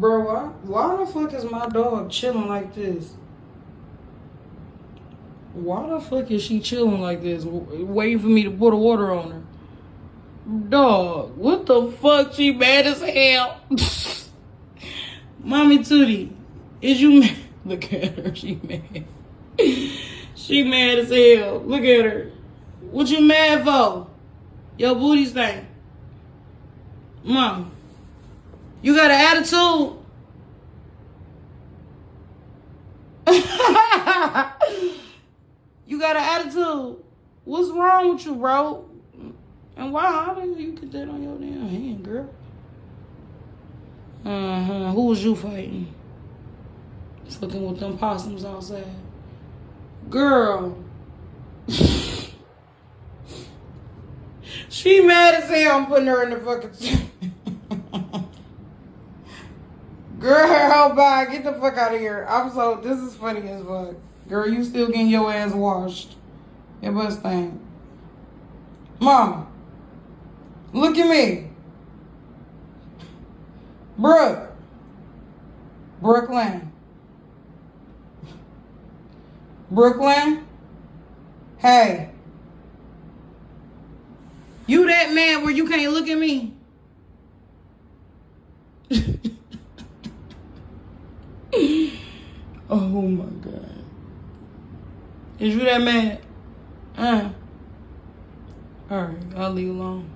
Bro, why the fuck is my dog chilling like this? Why the fuck is she chilling like this? Waiting for me to put the water on her. Dog, what the fuck? She mad as hell. Mommy Tootie, is you mad? Look at her, she mad. She mad as hell. Look at her. What you mad for? Your booty stank. Mom, you got an attitude? You got an attitude? What's wrong with you, bro? And why? How did you get that on your damn hand, girl? Who was you fighting? Fucking with them possums outside. Girl. She mad as hell. I'm putting her in the fucking... Girl, bye. Get the fuck out of here. This is funny as fuck. Girl, you still getting your ass washed. Your butt thing. Mama. Look at me. Brooklyn. Hey. You that man where you can't look at me? Oh my God. Is you that mad? Alright, I'll leave you alone.